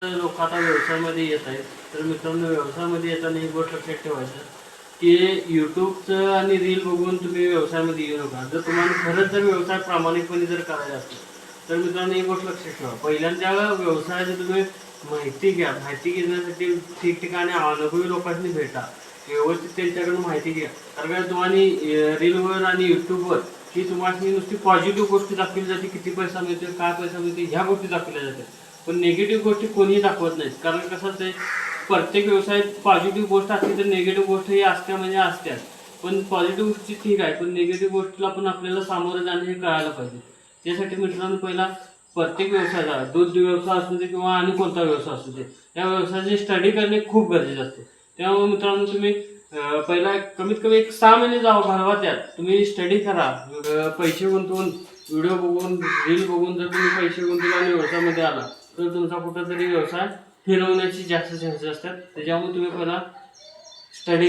लोक आता व्यवसायामध्ये येत आहेत. तर मित्रांनो, व्यवसायामध्ये येताना एक गोष्ट लक्षात ठेवायचं की यूट्यूबचं आणि रील बघून तुम्ही व्यवसायामध्ये येऊ नका. जर तुम्हाला खरंच जर व्यवसाय प्रामाणिकपणे जर करायचा असेल तर मित्रांनो एक गोष्ट लक्षात ठेवा, पहिल्यांदा व्यवसायाची तुम्ही माहिती घ्या. माहिती घेण्यासाठी ठिकठिकाणी अनुभवी लोकांनी भेटा, व्यवस्थित त्यांच्याकडून माहिती घ्या. कारण का तुम्हाला रीलवर आणि यूट्यूबवर ही तुम्हाला नुसती पॉझिटिव्ह गोष्टी दाखवली जाते, किती पैसा मिळतो, काय पैसा मिळतो, ह्या गोष्टी दाखवल्या जातात. पण निगेटिव्ह गोष्टी कोणीही दाखवत नाहीत. कारण कसं असते, प्रत्येक व्यवसायात पॉझिटिव्ह गोष्ट असते तर निगेटिव्ह गोष्ट ही असते म्हणजे असत्याच. पण पॉझिटिव्ह गोष्टी ठीक आहे, पण निगेटिव्ह गोष्टीला पण आपल्याला सामोरं जाणं हे कळायला पाहिजे. त्यासाठी मित्रांनो, पहिला प्रत्येक व्यवसायाला, दूध व्यवसाय असू दे किंवा आणि कोणता व्यवसाय असू दे, त्या व्यवसायाची स्टडी करणे खूप गरजेचं असते. त्यामुळे मित्रांनो, तुम्ही पहिला कमीत कमी एक 6 महिने घालवा त्यात. तुम्ही स्टडी करा, पैसे गुंतवून, व्हिडिओ बघून, रील बघून जर तुम्ही पैसे गुंतवून आणि व्यवसायामध्ये आला तर तुमचा कुठंतरी व्यवसाय फिरवण्याची जास्त चान्सेस असतात. त्याच्यामुळे तुम्ही पहिला स्टडी